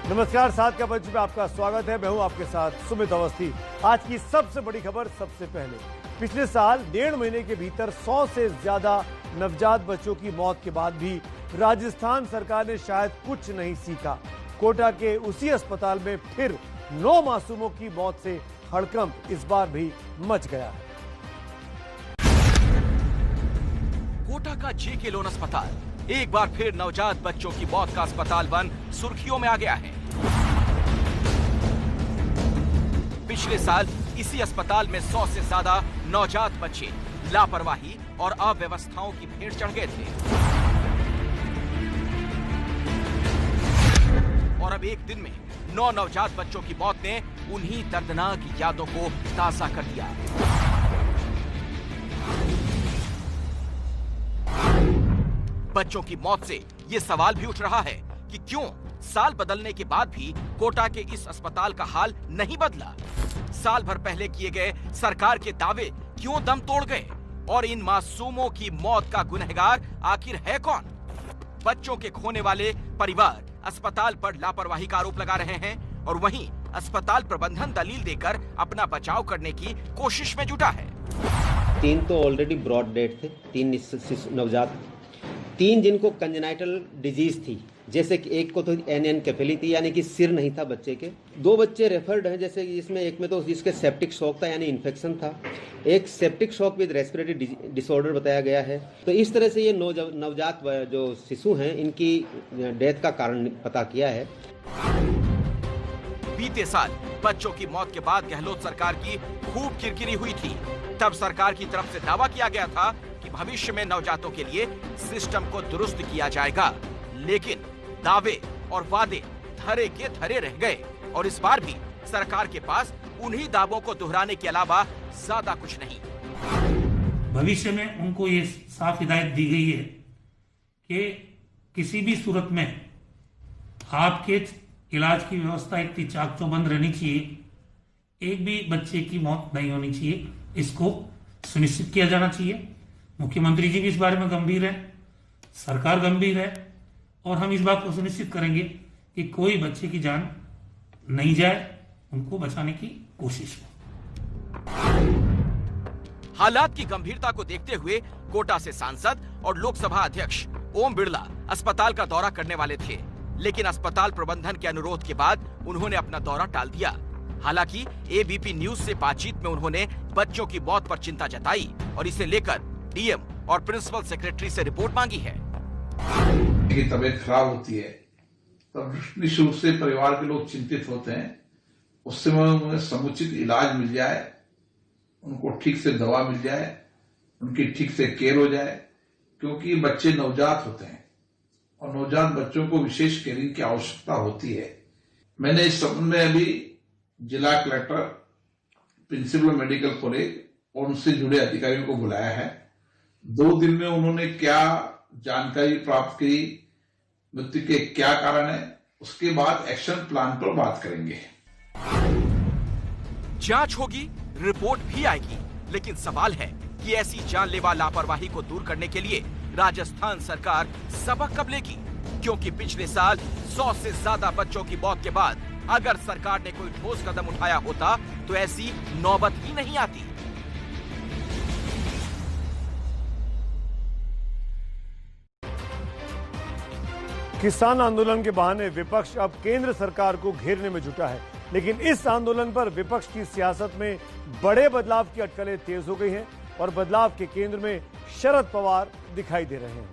नमस्कार, 7 का मंच में आपका स्वागत है। मैं हूं आपके साथ सुमित अवस्थी। आज की सबसे बड़ी खबर सबसे पहले। पिछले साल 1.5 महीने के भीतर 100 से ज्यादा नवजात बच्चों की मौत के बाद भी राजस्थान सरकार ने शायद कुछ नहीं सीखा। कोटा के उसी अस्पताल में फिर 9 मासूमों की मौत से हड़कंप इस बार भी मच गया है। कोटा का जेके लोन अस्पताल एक बार फिर नवजात बच्चों की मौत का अस्पताल बन सुर्खियों में आ गया है। पिछले साल इसी अस्पताल में 100 से ज्यादा नवजात बच्चे लापरवाही और अव्यवस्थाओं की भेंट चढ़ गए थे। और अब एक दिन में 9 नवजात बच्चों की मौत ने उन्हीं दर्दनाक यादों को ताजा कर दिया। बच्चों की मौत से ये सवाल भी उठ रहा है कि क्यों साल बदलने के बाद भी कोटा के इस अस्पताल का हाल नहीं बदला। साल भर पहले किए गए सरकार के दावे क्यों दम तोड़ गए और इन मासूमों की मौत का गुनहगार आखिर है कौन? बच्चों के खोने वाले परिवार अस्पताल पर लापरवाही का आरोप लगा रहे हैं और वहीं अस्पताल प्रबंधन दलील देकर अपना बचाव करने की कोशिश में जुटा है। 3 तो ऑलरेडी ब्रॉड डेड थे, 3 नवजात, 3 जिनको कंजेनाइटल डिजीज थी, जैसे कि एक को तो एनेनकेफेली थी यानी कि सिर नहीं था बच्चे के। 2 बच्चे रेफर्ड हैं, जैसे इसमें एक में तो जिसके सेप्टिक शॉक था यानी इन्फेक्शन था, एक septic shock with respiratory disorder बताया गया है। तो इस तरह से ये नवजात जो शिशु हैं इनकी डेथ का कारण पता किया है। बीते साल बच्चों की मौत के बाद गहलोत सरकार की खूब किरकिरी हुई थी। तब सरकार की तरफ से दावा किया गया था कि भविष्य में नवजातों के लिए सिस्टम को दुरुस्त किया जाएगा, लेकिन दावे और वादे धरे के धरे रह गए और इस बार भी सरकार के पास उन्हीं दावों को दोहराने के अलावा ज्यादा कुछ नहीं। भविष्य में उनको ये साफ हिदायत दी गई है कि किसी भी सूरत में आपके इलाज की व्यवस्था इतनी चाक चौबंद रहनी चाहिए, एक भी बच्चे की मौत नहीं होनी चाहिए, इसको सुनिश्चित किया जाना चाहिए। मुख्यमंत्री जी भी इस बारे में गंभीर है, सरकार गंभीर है और हम इस बात को सुनिश्चित करेंगे कि कोई बच्चे की जान नहीं जाए, उनको बचाने की कोशिश हो। हालात की गंभीरता को देखते हुए कोटा से सांसद और लोकसभा अध्यक्ष ओम बिरला अस्पताल का दौरा करने वाले थे, लेकिन अस्पताल प्रबंधन के अनुरोध के बाद उन्होंने अपना दौरा टाल दिया। हालांकि एबीपी न्यूज से बातचीत में उन्होंने बच्चों की मौत पर चिंता जताई और इसे लेकर डीएम और प्रिंसिपल सेक्रेटरी से रिपोर्ट मांगी है। की तबीयत खराब होती है तब निश्चित रूप से परिवार के लोग चिंतित होते हैं। उस समय उन्हें समुचित इलाज मिल जाए, उनको ठीक से दवा मिल जाए, उनकी ठीक से केयर हो जाए, क्योंकि बच्चे नवजात होते हैं और नवजात बच्चों को विशेष केयरिंग की आवश्यकता होती है। मैंने इस संबंध में अभी जिला कलेक्टर, प्रिंसिपल मेडिकल कॉलेज और उनसे जुड़े अधिकारियों को बुलाया है। 2 दिन में उन्होंने क्या जानकारी प्राप्त की, मृत्यु के क्या कारण है, उसके बाद एक्शन प्लान पर बात करेंगे। जांच होगी, रिपोर्ट भी आएगी, लेकिन सवाल है कि ऐसी जानलेवा लापरवाही को दूर करने के लिए राजस्थान सरकार सबक कब लेगी? क्योंकि पिछले साल 100 से ज्यादा बच्चों की मौत के बाद अगर सरकार ने कोई ठोस कदम उठाया होता तो ऐसी नौबत ही नहीं आती। किसान आंदोलन के बहाने विपक्ष अब केंद्र सरकार को घेरने में जुटा है, लेकिन इस आंदोलन पर विपक्ष की सियासत में बड़े बदलाव की अटकलें तेज हो गई हैं और बदलाव के केंद्र में शरद पवार दिखाई दे रहे हैं।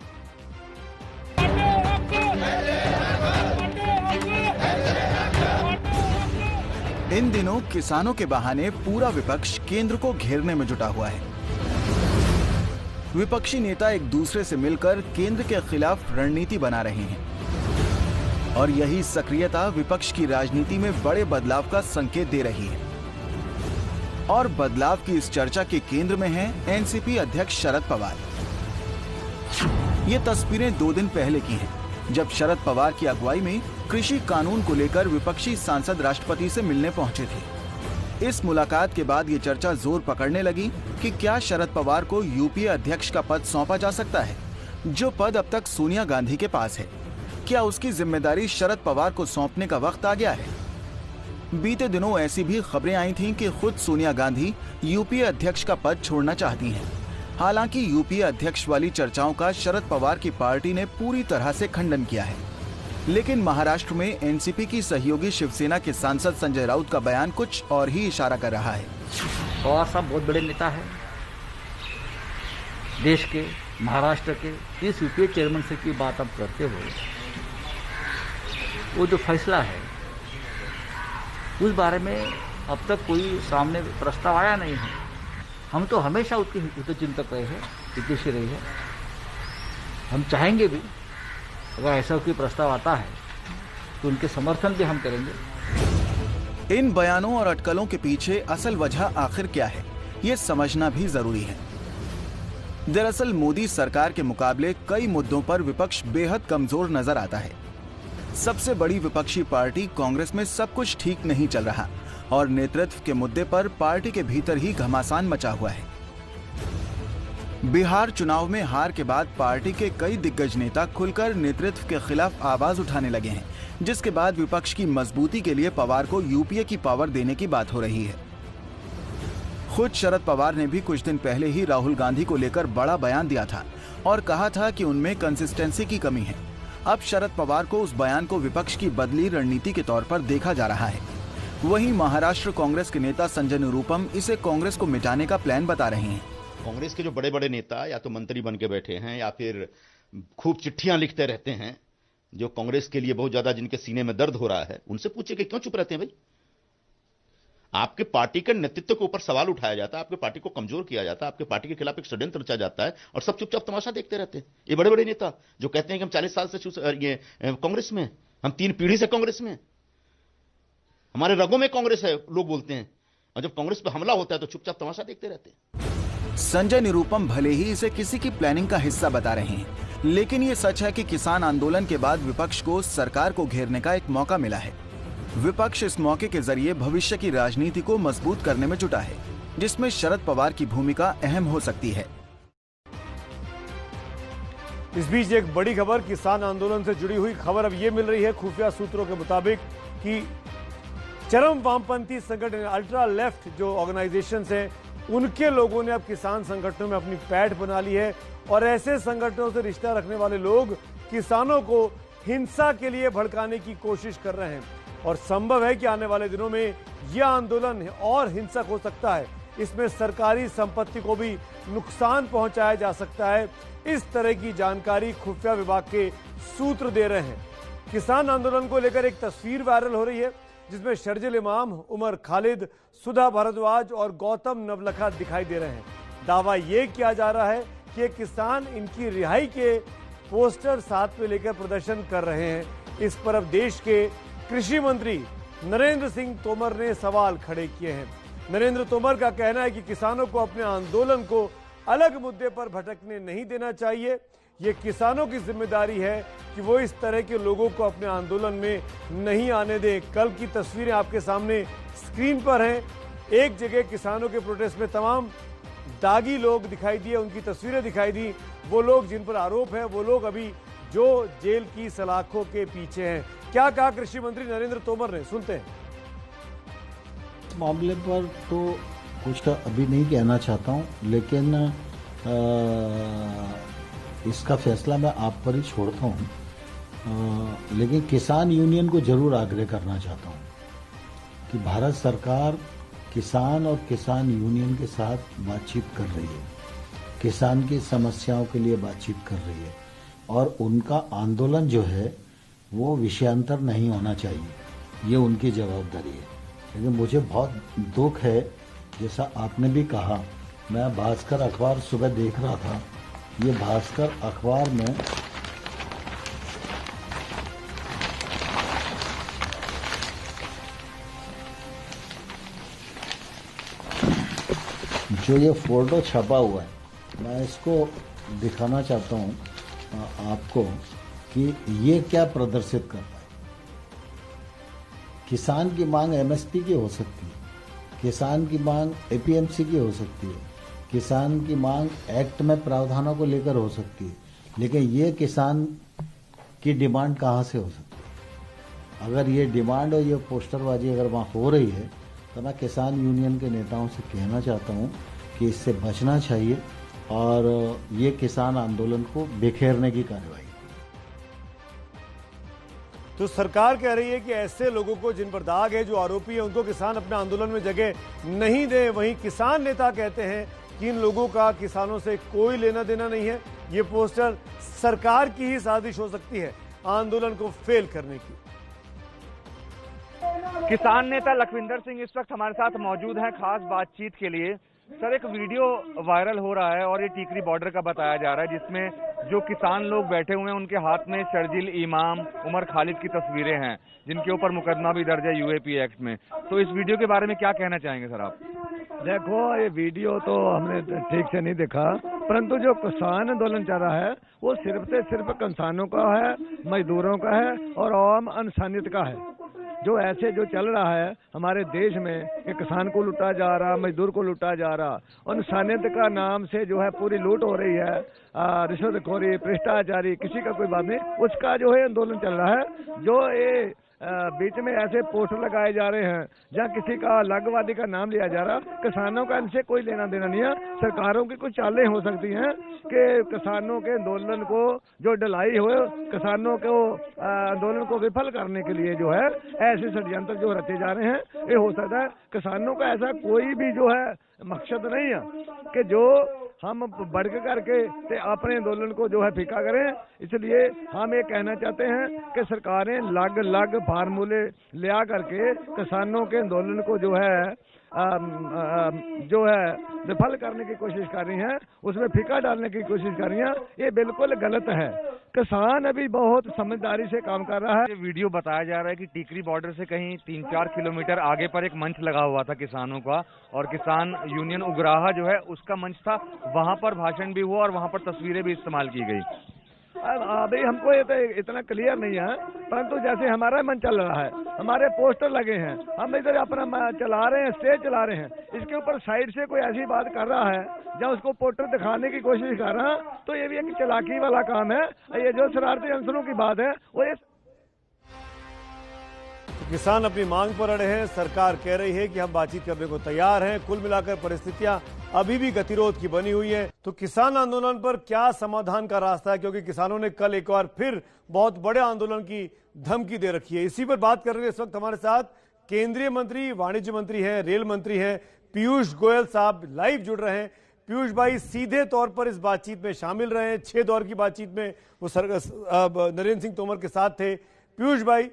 इन दिनों किसानों के बहाने पूरा विपक्ष केंद्र को घेरने में जुटा हुआ है। विपक्षी नेता एक दूसरे से मिलकर केंद्र के खिलाफ रणनीति बना रहे हैं और यही सक्रियता विपक्ष की राजनीति में बड़े बदलाव का संकेत दे रही है। और बदलाव की इस चर्चा के केंद्र में हैं एनसीपी अध्यक्ष शरद पवार। ये तस्वीरें 2 दिन पहले की हैं, जब शरद पवार की अगुवाई में कृषि कानून को लेकर विपक्षी सांसद राष्ट्रपति से मिलने पहुंचे थे। इस मुलाकात के बाद ये चर्चा जोर पकड़ने लगी कि क्या शरद पवार को यूपीए अध्यक्ष का पद सौंपा जा सकता है, जो पद अब तक सोनिया गांधी के पास है। क्या उसकी जिम्मेदारी शरद पवार को सौंपने का वक्त आ गया है? बीते दिनों ऐसी भी खबरें आई थीं कि खुद सोनिया गांधी यूपीए अध्यक्ष का पद छोड़ना चाहती हैं। हालांकि यूपीए अध्यक्ष वाली चर्चाओं का शरद पवार की पार्टी ने पूरी तरह से खंडन किया है। लेकिन महाराष्ट्र में एनसीपी की सहयोगी शिवसेना के सांसद संजय राउत का बयान कुछ और ही इशारा कर रहा है। पवार साहब बहुत बड़े नेता है देश के, महाराष्ट्र के। इस यूपीए चेयरमैन से की बात आप करते हो, वो जो फैसला है उस बारे में अब तक कोई सामने प्रस्ताव आया नहीं है। हम तो हमेशा उसके हितचिंतक रहे हैं, हितैषी रहे हैं। हम चाहेंगे भी अगर ऐसा कोई प्रस्ताव आता है तो उनके समर्थन भी हम करेंगे। इन बयानों और अटकलों के पीछे असल वजह आखिर क्या है, ये समझना भी जरूरी है। दरअसल मोदी सरकार के मुकाबले कई मुद्दों पर विपक्ष बेहद कमजोर नजर आता है। सबसे बड़ी विपक्षी पार्टी कांग्रेस में सब कुछ ठीक नहीं चल रहा और नेतृत्व के मुद्दे पर पार्टी के भीतर ही घमासान मचा हुआ है। बिहार चुनाव में हार के बाद पार्टी के कई दिग्गज नेता खुलकर नेतृत्व के खिलाफ आवाज उठाने लगे हैं, जिसके बाद विपक्ष की मजबूती के लिए पवार को यूपीए की पावर देने की बात हो रही है। खुद शरद पवार ने भी कुछ दिन पहले ही राहुल गांधी को लेकर बड़ा बयान दिया था और कहा था कि उनमें कंसिस्टेंसी की कमी है। अब शरद पवार को उस बयान को विपक्ष की बदली रणनीति के तौर पर देखा जा रहा है। वहीं महाराष्ट्र कांग्रेस के नेता संजय निरुपम इसे कांग्रेस को मिटाने का प्लान बता रहे हैं। कांग्रेस के जो बड़े बड़े नेता या तो मंत्री बन के बैठे हैं या फिर खूब चिट्ठियां लिखते रहते हैं, जो कांग्रेस के लिए बहुत ज्यादा जिनके सीने में दर्द हो रहा है, उनसे पूछिए कि क्यों चुप रहते हैं भाई। आपके पार्टी के नेतृत्व के ऊपर सवाल उठाया जाता है, आपके पार्टी को कमजोर किया जाता है, आपके पार्टी के खिलाफ एक षड्यंत्र रचा जाता है और सब चुपचाप तमाशा देखते रहते हैं। ये बड़े बड़े नेता जो कहते हैं कि हम 40 साल से ये कांग्रेस में, हम 3 पीढ़ी से कांग्रेस में, हमारे रगों में कांग्रेस है, लोग बोलते हैं, और जब कांग्रेस पर हमला होता है तो चुपचाप तमाशा देखते रहते हैं। संजय निरुपम भले ही इसे किसी की प्लानिंग का हिस्सा बता रहे हैं, लेकिन ये सच है कि किसान आंदोलन के बाद विपक्ष को सरकार को घेरने का एक मौका मिला है। विपक्ष इस मौके के जरिए भविष्य की राजनीति को मजबूत करने में जुटा है, जिसमें शरद पवार की भूमिका अहम हो सकती है। इस बीच एक बड़ी खबर, किसान आंदोलन से जुड़ी हुई खबर अब ये मिल रही है खुफिया सूत्रों के मुताबिक कि चरम वामपंथी संगठन अल्ट्रा लेफ्ट जो ऑर्गेनाइजेशंस हैं, उनके लोगों ने अब किसान संगठनों में अपनी पैठ बना ली है और ऐसे संगठनों से रिश्ता रखने वाले लोग किसानों को हिंसा के लिए भड़काने की कोशिश कर रहे हैं और संभव है कि आने वाले दिनों में यह आंदोलन और हिंसक हो सकता है। इसमें सरकारी संपत्ति को भी नुकसान पहुंचाया जा सकता है। इस तरह की जानकारी खुफिया विभाग के सूत्र दे रहे हैं। किसान आंदोलन को लेकर एक तस्वीर वायरल हो रही है जिसमें शर्जिल इमाम, उमर खालिद, सुधा भारद्वाज और गौतम नवलखा दिखाई दे रहे हैं। दावा यह किया जा रहा है कि ये किसान इनकी रिहाई के पोस्टर साथ में लेकर प्रदर्शन कर रहे हैं। इस पर अब देश के कृषि मंत्री नरेंद्र सिंह तोमर ने सवाल खड़े किए हैं। नरेंद्र तोमर का कहना है कि किसानों को अपने आंदोलन को अलग मुद्दे पर भटकने नहीं देना चाहिए। ये किसानों की जिम्मेदारी है कि वो इस तरह के लोगों को अपने आंदोलन में नहीं आने दें। कल की तस्वीरें आपके सामने स्क्रीन पर हैं। एक जगह किसानों के प्रोटेस्ट में तमाम दागी लोग दिखाई दिए, उनकी तस्वीरें दिखाई दी। वो लोग जिन पर आरोप है वो लोग अभी जो जेल की सलाखों के पीछे हैं। क्या कहा कृषि मंत्री नरेंद्र तोमर ने, सुनते हैं। इस मामले पर तो कुछ अभी नहीं कहना चाहता हूं, लेकिन इसका फैसला मैं आप पर ही छोड़ता हूं। लेकिन किसान यूनियन को जरूर आग्रह करना चाहता हूं कि भारत सरकार किसान और किसान यूनियन के साथ बातचीत कर रही है, किसान की समस्याओं के लिए बातचीत कर रही है और उनका आंदोलन जो है वो विषयांतर नहीं होना चाहिए, ये उनकी जवाबदारी है। लेकिन मुझे बहुत दुख है, जैसा आपने भी कहा, मैं भास्कर अखबार सुबह देख रहा था। ये भास्कर अखबार में जो ये फोटो छपा हुआ है, मैं इसको दिखाना चाहता हूं आपको कि ये क्या प्रदर्शित करता है। किसान की मांग एमएसपी की हो सकती है, किसान की मांग एपीएमसी की हो सकती है, किसान की मांग एक्ट में प्रावधानों को लेकर हो सकती है, लेकिन ये किसान कि डिमांड कहाँ से हो सकती है। अगर ये डिमांड और ये पोस्टरबाजी अगर वहाँ हो रही है तो मैं किसान यूनियन के नेताओं से कहना चाहता हूँ कि इससे बचना चाहिए और ये किसान आंदोलन को बिखेरने की कार्रवाई। तो सरकार कह रही है कि ऐसे लोगों को जिन पर दाग है, जो आरोपी है, उनको किसान अपने आंदोलन में जगह नहीं दे। वहीं किसान नेता कहते हैं कि इन लोगों का किसानों से कोई लेना देना नहीं है। ये पोस्टर सरकार की ही साजिश हो सकती है आंदोलन को फेल करने की। किसान नेता लखविंदर सिंह इस वक्त हमारे साथ मौजूद हैं खास बातचीत के लिए। सर, एक वीडियो वायरल हो रहा है और ये टीकरी बॉर्डर का बताया जा रहा है, जिसमें जो किसान लोग बैठे हुए हैं उनके हाथ में शर्जील इमाम, उमर खालिद की तस्वीरें हैं, जिनके ऊपर मुकदमा भी दर्ज है यूएपी एक्ट में। तो इस वीडियो के बारे में क्या कहना चाहेंगे सर आप? देखो, ये वीडियो तो हमने ठीक से नहीं देखा, परंतु जो किसान आंदोलन चल रहा है वो सिर्फ से सिर्फ किसानों का है, मजदूरों का है और आम इंसानियत का है। जो ऐसे जो चल रहा है हमारे देश में कि किसान को लूटा जा रहा, मजदूर को लूटा जा रहा और इंसानियत का नाम से जो है पूरी लूट हो रही है, रिश्वतखोरी, भ्रष्टाचारी, किसी का कोई बात नहीं, उसका जो है आंदोलन चल रहा है। जो ये बीच में ऐसे पोस्टर लगाए जा रहे हैं जहाँ किसी का अलगवादी का नाम लिया जा रहा, किसानों का इनसे कोई लेना देना नहीं है। सरकारों की कुछ चालें हो सकती हैं कि किसानों के आंदोलन को जो ढलाई हो, किसानों को आंदोलन को विफल करने के लिए जो है ऐसे षड्यंत्र जो रचे जा रहे हैं, ये हो सकता है। किसानों का ऐसा कोई भी जो है मकसद नहीं है कि जो हम बढ़ करके अपने आंदोलन को जो है फीका करें। इसलिए हम ये कहना चाहते हैं कि सरकारें लग लग फार्मूले लिया करके किसानों के आंदोलन को जो है विफल करने की कोशिश कर रही हैं, उसमें फीका डालने की कोशिश कर रही हैं। ये बिल्कुल गलत है। किसान अभी बहुत समझदारी से काम कर रहा है। ये वीडियो बताया जा रहा है कि टीकरी बॉर्डर से कहीं 3-4 किलोमीटर आगे पर एक मंच लगा हुआ था किसानों का, और किसान यूनियन उग्राहा जो है उसका मंच था, वहां पर भाषण भी हुआ और वहां पर तस्वीरें भी इस्तेमाल की गई। अभी हमको ये तो इतना क्लियर नहीं है, परंतु जैसे हमारा मन चल रहा है, हमारे पोस्टर लगे हैं, हम इधर अपना चला रहे हैं, स्टेज चला रहे हैं, इसके ऊपर साइड से कोई ऐसी बात कर रहा है जहाँ उसको पोस्टर दिखाने की कोशिश कर रहा है, तो ये भी एक चालाकी वाला काम है। ये जो शरारती अंसरों की बात है वो ये किसान अपनी मांग पर अड़े हैं। सरकार कह रही है कि हम बातचीत करने को तैयार हैं। कुल मिलाकर परिस्थितियां अभी भी गतिरोध की बनी हुई है। तो किसान आंदोलन पर क्या समाधान का रास्ता है, क्योंकि किसानों ने कल एक बार फिर बहुत बड़े आंदोलन की धमकी दे रखी है। इसी पर बात करने के इस वक्त हमारे साथ केंद्रीय मंत्री, वाणिज्य मंत्री हैं, रेल मंत्री हैं, पीयूष गोयल साहब लाइव जुड़ रहे हैं। पीयूष भाई सीधे तौर पर इस बातचीत में शामिल रहे हैं। 6 दौर की बातचीत में वो नरेंद्र सिंह तोमर के साथ थे। पीयूष भाई,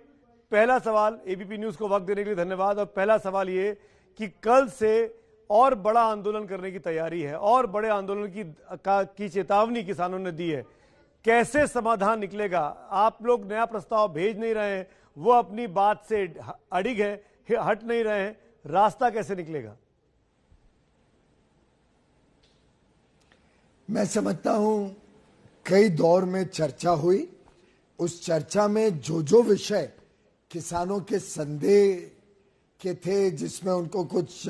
पहला सवाल, एबीपी न्यूज को वक्त देने के लिए धन्यवाद। और पहला सवाल ये कि कल से और बड़ा आंदोलन करने की तैयारी है और बड़े आंदोलन की चेतावनी किसानों ने दी है, कैसे समाधान निकलेगा? आप लोग नया प्रस्ताव भेज नहीं रहे हैं, वो अपनी बात से अड़िग है, हट नहीं रहे हैं, रास्ता कैसे निकलेगा? मैं समझता हूं कई दौर में चर्चा हुई, उस चर्चा में जो विषय किसानों के संदेह के थे, जिसमें उनको कुछ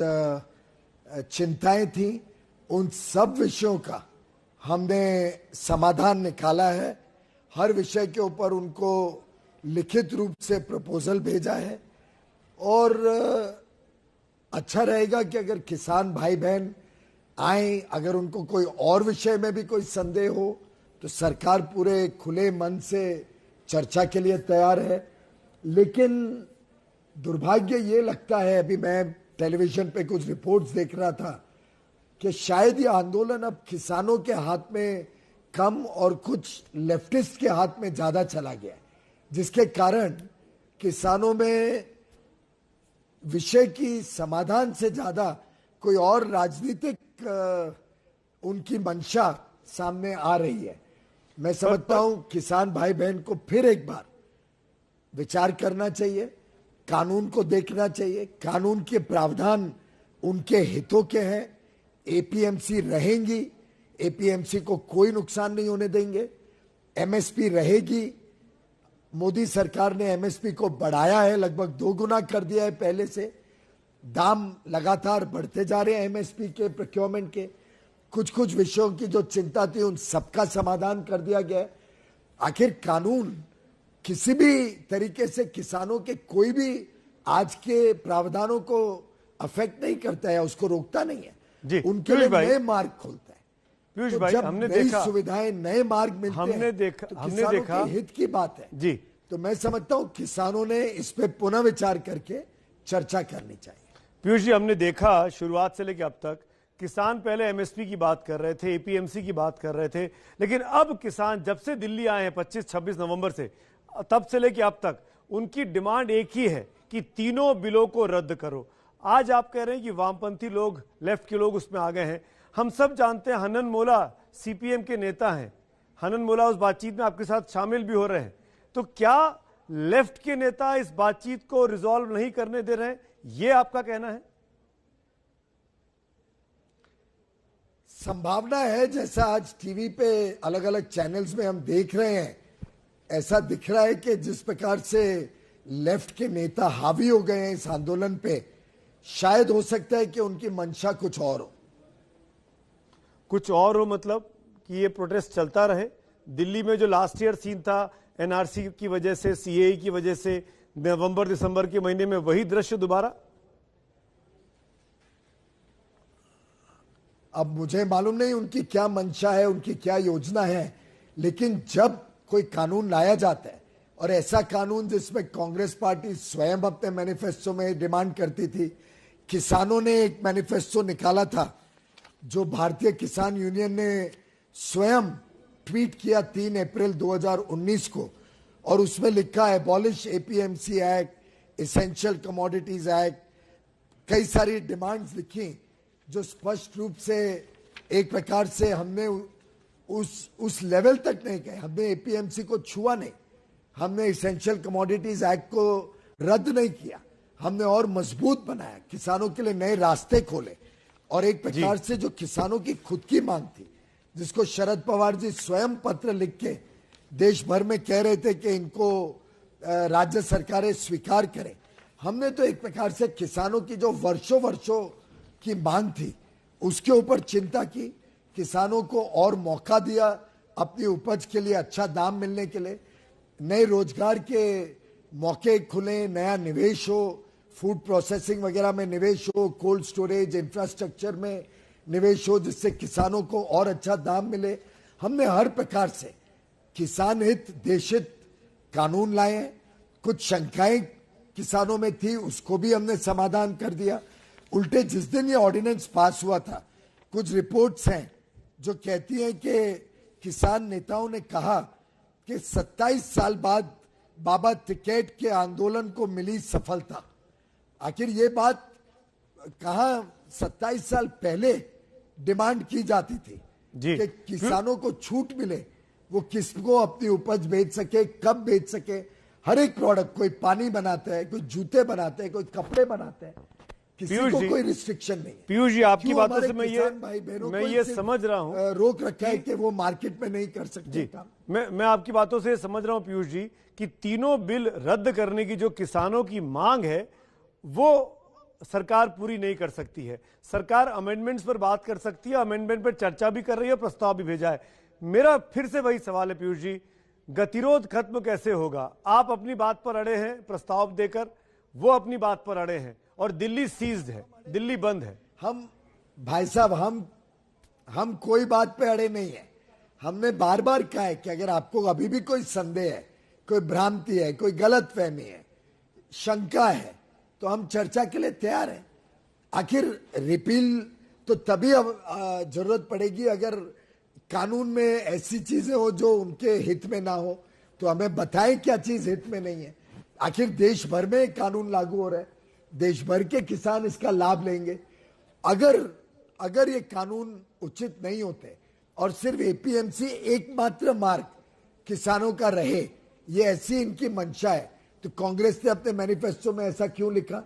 चिंताएं थी, उन सब विषयों का हमने समाधान निकाला है। हर विषय के ऊपर उनको लिखित रूप से प्रपोजल भेजा है और अच्छा रहेगा कि अगर किसान भाई बहन आए, अगर उनको कोई और विषय में भी कोई संदेह हो तो सरकार पूरे खुले मन से चर्चा के लिए तैयार है। लेकिन दुर्भाग्य ये लगता है, अभी मैं टेलीविजन पे कुछ रिपोर्ट्स देख रहा था कि शायद ये आंदोलन अब किसानों के हाथ में कम और कुछ लेफ्टिस्ट के हाथ में ज्यादा चला गया, जिसके कारण किसानों में विषय की समाधान से ज्यादा कोई और राजनीतिक उनकी मंशा सामने आ रही है। मैं समझता हूं किसान भाई बहन को फिर एक बार विचार करना चाहिए, कानून को देखना चाहिए। कानून के प्रावधान उनके हितों के हैं। एपीएमसी रहेंगी, एपीएमसी को कोई नुकसान नहीं होने देंगे। एमएसपी रहेगी। मोदी सरकार ने एमएसपी को बढ़ाया है, लगभग 2 गुना कर दिया है पहले से। दाम लगातार बढ़ते जा रहे हैं एमएसपी के, प्रोक्योरमेंट के। कुछ विषयों की जो चिंता थी उन सबका समाधान कर दिया गया है। आखिर कानून किसी भी तरीके से किसानों के कोई भी आज के प्रावधानों को अफेक्ट नहीं करता है, उसको रोकता नहीं है जी, उनके लिए नए मार्ग खोलता है। पीयूष तो भाई, जब हमने नई देखा, सुविधाएं नए मार्ग मिलते हमने हैं देखा, तो हमने किसानों देखा के हित की बात है जी। तो मैं समझता हूं किसानों ने इस पे पुनः विचार करके चर्चा करनी चाहिए। पीयूष जी, हमने देखा शुरुआत से लेकर अब तक किसान पहले एमएसपी की बात कर रहे थे, एपीएमसी की बात कर रहे थे, लेकिन अब किसान जब से दिल्ली आए हैं 25-26 नवंबर से, तब से लेकर अब तक उनकी डिमांड एक ही है कि तीनों बिलों को रद्द करो। आज आप कह रहे हैं कि वामपंथी लोग, लेफ्ट के लोग उसमें आ गए हैं। हम सब जानते हैं हनन मोला सीपीएम के नेता हैं, हनन मोला उस बातचीत में आपके साथ शामिल भी हो रहे हैं। तो क्या लेफ्ट के नेता इस बातचीत को रिजॉल्व नहीं करने दे रहे हैं, ये आपका कहना है? संभावना है, जैसा आज टीवी पे अलग अलग चैनल्स में हम देख रहे हैं, ऐसा दिख रहा है कि जिस प्रकार से लेफ्ट के नेता हावी हो गए हैं इस आंदोलन पे, शायद हो सकता है कि उनकी मंशा कुछ और हो। कुछ और हो मतलब कि ये प्रोटेस्ट चलता रहे? दिल्ली में जो लास्ट ईयर सीन था एनआरसी की वजह से, सीएए की वजह से, नवंबर दिसंबर के महीने में वही दृश्य दोबारा? अब मुझे मालूम नहीं उनकी क्या मंशा है, उनकी क्या योजना है, लेकिन जब कोई कानून लाया जाता है और ऐसा कानून जिसमें कांग्रेस पार्टी स्वयं अपने मैनिफेस्टो में डिमांड करती थी, किसानों ने एक मैनिफेस्टो निकाला था जो भारतीय किसान यूनियन ने स्वयं ट्वीट किया 3 अप्रैल 2019 को, और उसमें लिखा है abolish APMC act, essential commodities act, कई सारी डिमांड्स लिखी जो स्पष्ट रूप से एक प्रकार से हमने उस लेवल तक नहीं गए, हमने एपीएमसी को छुआ नहीं, हमने एसेंशियल कमोडिटीज एक्ट को रद्द नहीं किया, हमने और मजबूत बनाया, किसानों के लिए नए रास्ते खोले। और एक प्रकार से जो किसानों की खुद की मांग थी, जिसको शरद पवार जी स्वयं पत्र लिख के देश भर में कह रहे थे कि इनको राज्य सरकारें स्वीकार करें, हमने तो एक प्रकार से किसानों की जो वर्षों वर्षों की मांग थी उसके ऊपर चिंता की, किसानों को और मौका दिया अपनी उपज के लिए अच्छा दाम मिलने के लिए, नए रोजगार के मौके खुले, नया निवेश हो, फूड प्रोसेसिंग वगैरह में निवेश हो, कोल्ड स्टोरेज इंफ्रास्ट्रक्चर में निवेश हो, जिससे किसानों को और अच्छा दाम मिले। हमने हर प्रकार से किसान हित, देश हित कानून लाए हैं। कुछ शंकाएं किसानों में थी, उसको भी हमने समाधान कर दिया। उल्टे जिस दिन ये ऑर्डिनेंस पास हुआ था, कुछ रिपोर्ट्स हैं जो कहती हैं कि किसान नेताओं ने कहा कि 27 साल बाद बाबा टिकैत के आंदोलन को मिली सफलता। आखिर ये बात कहां 27 साल पहले डिमांड की जाती थी कि किसानों को छूट मिले, वो किसको अपनी उपज बेच सके, कब बेच सके, हर एक प्रोडक्ट, कोई पानी बनाता है, कोई जूते बनाते हैं, कोई कपड़े बनाते हैं, किसी को कोई रिस्ट्रिक्शन नहीं। पीयूष जी, आपकी बातों से मैं ये समझ रहा हूं, रोक रखा है कि वो मार्केट में नहीं कर सकते काम। मैं आपकी बातों से समझ रहा हूं पीयूष जी कि तीनों बिल रद्द करने की जो किसानों की मांग है वो सरकार पूरी नहीं कर सकती है। सरकार अमेंडमेंट्स पर बात कर सकती है, अमेंडमेंट पर चर्चा भी कर रही है, प्रस्ताव भी भेजा है। मेरा फिर से वही सवाल है पीयूष जी, गतिरोध खत्म कैसे होगा? आप अपनी बात पर अड़े हैं प्रस्ताव देकर, वो अपनी बात पर अड़े हैं, और दिल्ली सीज्ड है, दिल्ली बंद है। हम भाई साहब, हम कोई बात पे अड़े नहीं है। हमने बार बार कहा है कि अगर आपको अभी भी कोई संदेह है, कोई भ्रांति है, कोई गलतफहमी है, शंका है, तो हम चर्चा के लिए तैयार हैं। आखिर रिपील तो तभी अब जरूरत पड़ेगी अगर कानून में ऐसी चीजें हो जो उनके हित में ना हो, तो हमें बताएं क्या चीज हित में नहीं है। आखिर देश भर में कानून लागू हो रहा है, देश भर के किसान इसका लाभ लेंगे। अगर ये कानून उचित नहीं होते और सिर्फ एपीएमसी एकमात्र मार्ग किसानों का रहे, ये ऐसी इनकी मंशा है, तो कांग्रेस ने अपने मैनिफेस्टो में ऐसा क्यों लिखा?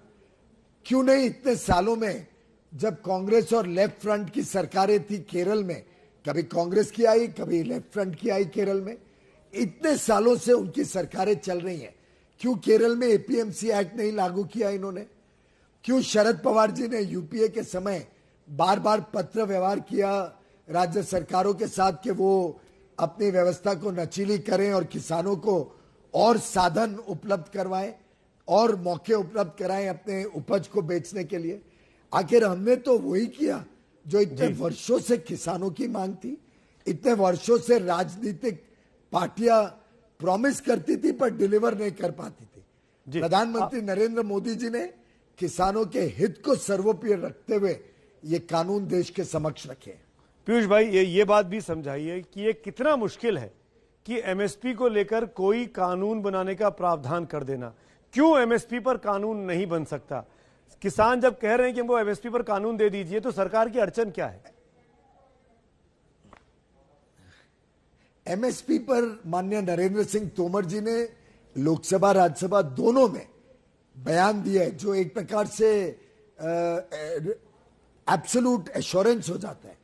क्यों नहीं इतने सालों में, जब कांग्रेस और लेफ्ट फ्रंट की सरकारें थी केरल में, कभी कांग्रेस की आई, कभी लेफ्ट फ्रंट की आई केरल में, इतने सालों से उनकी सरकारें चल रही हैं, क्यों केरल में एपीएमसी एक्ट नहीं लागू किया इन्होंने? क्यों शरद पवार जी ने यूपीए के समय बार बार पत्र व्यवहार किया राज्य सरकारों के साथ कि वो अपनी व्यवस्था को नचीली करें और किसानों को और साधन उपलब्ध करवाएं और मौके उपलब्ध कराएं अपने उपज को बेचने के लिए। आखिर हमने तो वही किया जो इतने वर्षों से किसानों की मांग थी, इतने वर्षों से राजनीतिक पार्टियां प्रॉमिस करती थी पर डिलीवर नहीं कर पाती थी। प्रधानमंत्री नरेंद्र मोदी जी ने किसानों के हित को सर्वोपरि रखते हुए ये कानून देश के समक्ष रखे। पीयूष भाई, ये बात भी समझाइए कि ये कितना मुश्किल है कि एमएसपी को लेकर कोई कानून बनाने का प्रावधान कर देना। क्यों एमएसपी पर कानून नहीं बन सकता? किसान जब कह रहे हैं कि हमको एमएसपी पर कानून दे दीजिए, तो सरकार की अड़चन क्या है? एमएसपी पर माननीय नरेंद्र सिंह तोमर जी ने लोकसभा राज्यसभा दोनों में बयान दिया है, जो एक प्रकार से एब्सोल्यूट एश्योरेंस हो जाता है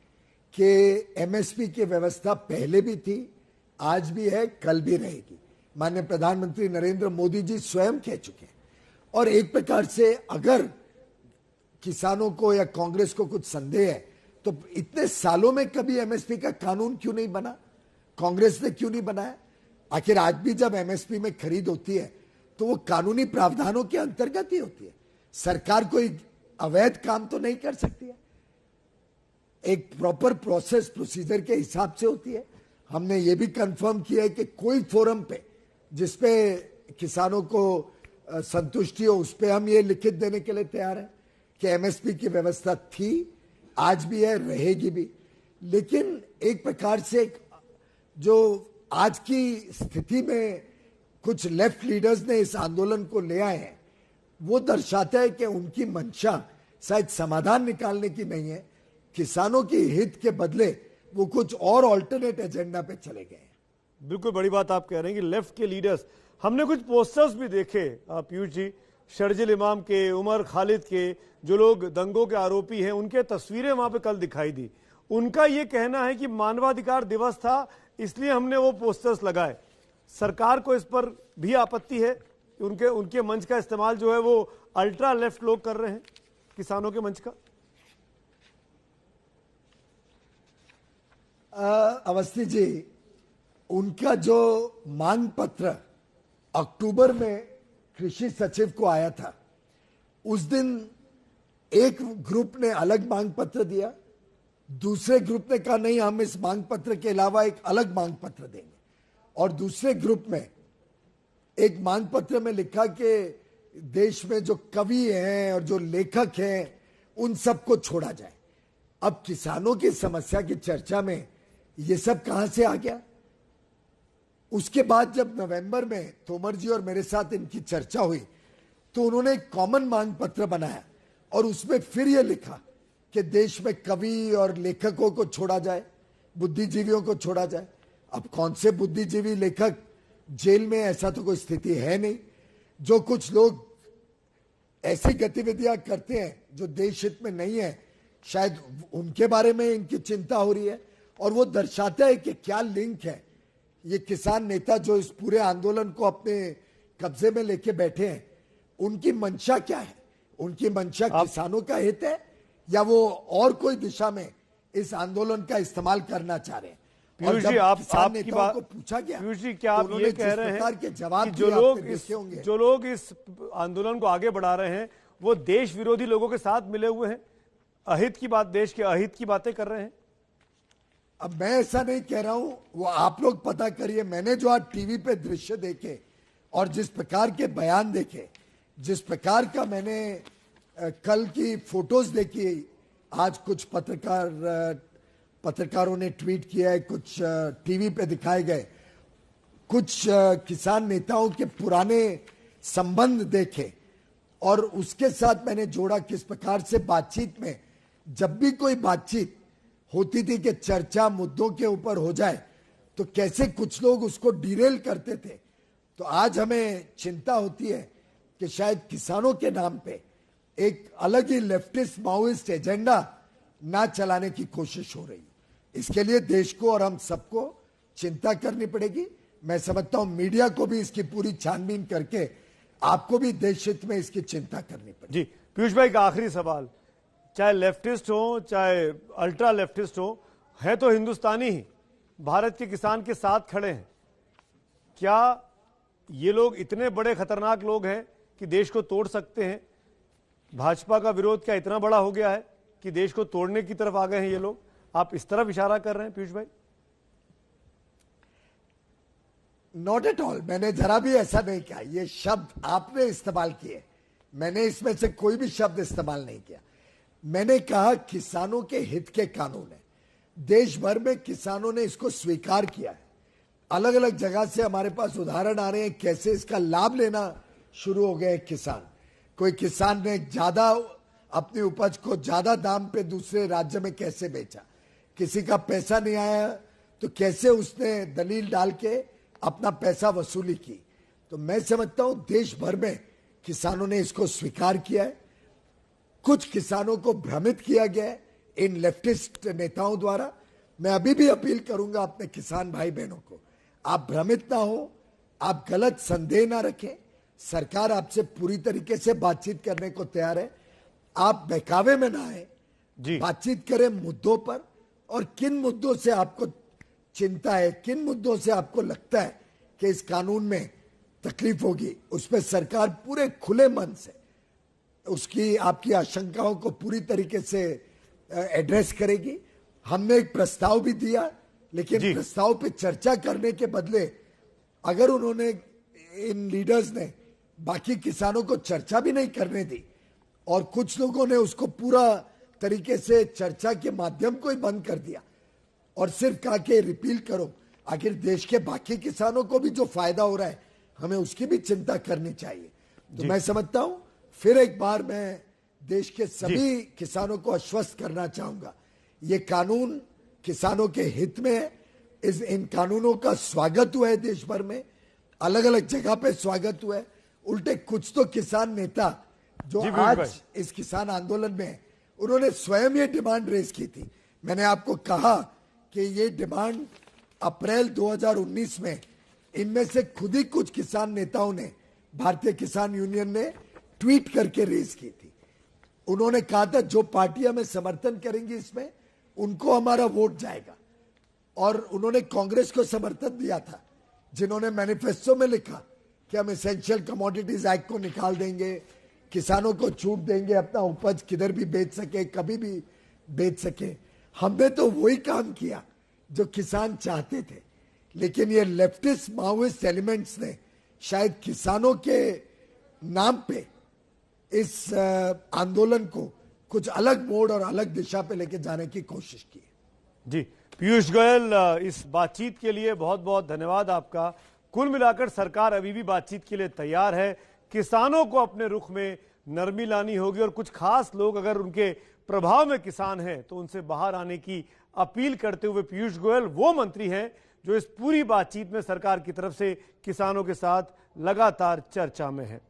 कि एमएसपी की व्यवस्था पहले भी थी, आज भी है, कल भी रहेगी। माननीय प्रधानमंत्री नरेंद्र मोदी जी स्वयं कह चुके हैं। और एक प्रकार से अगर किसानों को या कांग्रेस को कुछ संदेह है तो इतने सालों में कभी एमएसपी का कानून क्यों नहीं बना? कांग्रेस ने क्यों नहीं बनाया? आखिर आज भी जब एमएसपी में खरीद होती है तो वो कानूनी प्रावधानों के अंतर्गत ही होती है। सरकार कोई अवैध काम तो नहीं कर सकती है, एक प्रॉपर प्रोसेस प्रोसीजर के हिसाब से होती है। हमने ये भी कंफर्म किया है कि कोई फोरम पे जिसपे किसानों को संतुष्टि हो उस पे हम ये लिखित देने के लिए तैयार हैं कि एमएसपी की व्यवस्था थी, आज भी है, रहेगी भी। लेकिन एक प्रकार से जो आज की स्थिति में कुछ लेफ्ट लीडर्स ने इस आंदोलन को ले आए हैं, वो दर्शाता है कि उनकी मंशा शायद समाधान निकालने की नहीं है, किसानों के हित के बदले वो कुछ और ऑल्टरनेट एजेंडा पे चले गए हैं। बिल्कुल बड़ी बात आप कह रहे हैं कि लेफ्ट के लीडर्स, हमने कुछ पोस्टर्स भी देखे पीयूष जी, शर्जिल इमाम के, उमर खालिद के, जो लोग दंगों के आरोपी हैं, उनके तस्वीरें वहां पे कल दिखाई दी। उनका ये कहना है कि मानवाधिकार दिवस था इसलिए हमने वो पोस्टर्स लगाए। सरकार को इस पर भी आपत्ति है? उनके मंच का इस्तेमाल जो है वो अल्ट्रा लेफ्ट लोग कर रहे हैं किसानों के मंच का। अवस्थी जी, उनका जो मांग पत्र अक्टूबर में कृषि सचिव को आया था, उस दिन एक ग्रुप ने अलग मांग पत्र दिया, दूसरे ग्रुप ने कहा नहीं हम इस मांग पत्र के अलावा एक अलग मांग पत्र देंगे, और दूसरे ग्रुप में एक मांग पत्र में लिखा कि देश में जो कवि हैं और जो लेखक हैं उन सबको छोड़ा जाए। अब किसानों की समस्या की चर्चा में ये सब कहां से आ गया? उसके बाद जब नवंबर में तोमर जी और मेरे साथ इनकी चर्चा हुई तो उन्होंने एक कॉमन मांग पत्र बनाया और उसमें फिर ये लिखा कि देश में कवि और लेखकों को छोड़ा जाए, बुद्धिजीवियों को छोड़ा जाए। अब कौन से बुद्धिजीवी लेखक जेल में, ऐसा तो कोई स्थिति है नहीं। जो कुछ लोग ऐसी गतिविधियां करते हैं जो देश हित में नहीं है, शायद उनके बारे में इनकी चिंता हो रही है। और वो दर्शाता है कि क्या लिंक है। ये किसान नेता जो इस पूरे आंदोलन को अपने कब्जे में लेके बैठे हैं, उनकी मंशा क्या है? उनकी मंशा किसानों का हित है या वो और कोई दिशा में इस आंदोलन का इस्तेमाल करना चाह रहे हैं? पीयूष जी, आपकी बात को पूछा गया, पीयूष जी, क्या आप ये कह रहे हैं के जवाब कि जो लोग इस आंदोलन को आगे बढ़ा रहे हैं वो देश विरोधी लोगों के साथ मिले हुए हैं, अहित की बात, देश के अहित की बातें कर रहे हैं? अब मैं ऐसा नहीं कह रहा हूं, वो आप लोग पता करिए। मैंने जो आज टीवी पे दृश्य देखे और जिस प्रकार के बयान देखे, जिस प्रकार का मैंने कल की फोटोज देखी, आज कुछ पत्रकारों ने ट्वीट किया है, कुछ टीवी पे दिखाए गए, कुछ किसान नेताओं के पुराने संबंध देखे और उसके साथ मैंने जोड़ा किस प्रकार से बातचीत में जब भी कोई बातचीत होती थी कि चर्चा मुद्दों के ऊपर हो जाए तो कैसे कुछ लोग उसको डिरेल करते थे। तो आज हमें चिंता होती है कि शायद किसानों के नाम पे एक अलग ही लेफ्टिस्ट माओइस्ट एजेंडा ना चलाने की कोशिश हो रही है। इसके लिए देश को और हम सबको चिंता करनी पड़ेगी। मैं समझता हूं मीडिया को भी इसकी पूरी छानबीन करके आपको भी देश हित में इसकी चिंता करनी पड़ेगी। जी पीयूष भाई, का आखिरी सवाल, चाहे लेफ्टिस्ट हो चाहे अल्ट्रा लेफ्टिस्ट हो, है तो हिंदुस्तानी ही, भारत के किसान के साथ खड़े हैं। क्या ये लोग इतने बड़े खतरनाक लोग हैं कि देश को तोड़ सकते हैं? भाजपा का विरोध क्या इतना बड़ा हो गया है कि देश को तोड़ने की तरफ आ गए हैं ये लोग? आप इस तरफ इशारा कर रहे हैं पीयूष भाई? नॉट एट ऑल, मैंने जरा भी ऐसा नहीं किया। ये शब्द आपने इस्तेमाल किए, मैंने इसमें से कोई भी शब्द इस्तेमाल नहीं किया। मैंने कहा किसानों के हित के कानून है, देश भर में किसानों ने इसको स्वीकार किया है। अलग अलग जगह से हमारे पास उदाहरण आ रहे हैं कैसे इसका लाभ लेना शुरू हो गए किसान। कोई किसान ने ज्यादा अपनी उपज को ज्यादा दाम पे दूसरे राज्य में कैसे बेचा, किसी का पैसा नहीं आया तो कैसे उसने दलील डाल के अपना पैसा वसूली की। तो मैं समझता हूं देश भर में किसानों ने इसको स्वीकार किया है। कुछ किसानों को भ्रमित किया गया है इन लेफ्टिस्ट नेताओं द्वारा। मैं अभी भी अपील करूंगा अपने किसान भाई बहनों को, आप भ्रमित ना हो, आप गलत संदेह ना रखें। सरकार आपसे पूरी तरीके से बातचीत करने को तैयार है। आप बहकावे में ना आए, बातचीत करें मुद्दों पर, और किन मुद्दों से आपको चिंता है, किन मुद्दों से आपको लगता है कि इस कानून में तकलीफ होगी, उस पर सरकार पूरे खुले मन से उसकी आपकी आशंकाओं को पूरी तरीके से एड्रेस करेगी। हमने एक प्रस्ताव भी दिया, लेकिन प्रस्ताव पे चर्चा करने के बदले अगर उन्होंने, इन लीडर्स ने बाकी किसानों को चर्चा भी नहीं करने दी और कुछ लोगों ने उसको पूरा तरीके से चर्चा के माध्यम को ही बंद कर दिया और सिर्फ कहा कि रिपील करो। आखिर देश के बाकी किसानों को भी जो फायदा हो रहा है हमें उसकी भी चिंता करनी चाहिए। तो मैं समझता हूं, फिर एक बार मैं देश के सभी किसानों को आश्वस्त करना चाहूंगा, ये कानून किसानों के हित में है। इन कानूनों का स्वागत हुआ है देश भर में, अलग अलग जगह पे स्वागत हुआ है। उल्टे कुछ तो किसान नेता जो आज इस किसान आंदोलन में, उन्होंने स्वयं ये डिमांड रेज की थी। मैंने आपको कहा कि ये डिमांड अप्रैल 2019 में इनमें से खुद ही कुछ किसान नेताओं ने, भारतीय किसान यूनियन ने ट्वीट करके रेज की थी। उन्होंने कहा था जो पार्टियां में समर्थन करेंगी इसमें, उनको हमारा वोट जाएगा। और उन्होंने कांग्रेस को समर्थन दिया था, जिन्होंने मैनिफेस्टो में लिखा कि हम एसेंशियल कमोडिटीज एक्ट को निकाल देंगे, किसानों को छूट देंगे, अपना उपज किधर भी बेच सके, कभी भी बेच सके। हमने तो वही काम किया जो किसान चाहते थे, लेकिन ये लेफ्टिस्ट माओइस्ट एलिमेंट्स ने शायद किसानों के नाम पे इस आंदोलन को कुछ अलग मोड़ और अलग दिशा पे लेके जाने की कोशिश की। जी पीयूष गोयल, इस बातचीत के लिए बहुत बहुत धन्यवाद आपका। कुल मिलाकर सरकार अभी भी बातचीत के लिए तैयार है। किसानों को अपने रुख में नरमी लानी होगी और कुछ खास लोग अगर उनके प्रभाव में किसान हैं तो उनसे बाहर आने की अपील करते हुए पीयूष गोयल वो मंत्री हैं जो इस पूरी बातचीत में सरकार की तरफ से किसानों के साथ लगातार चर्चा में है।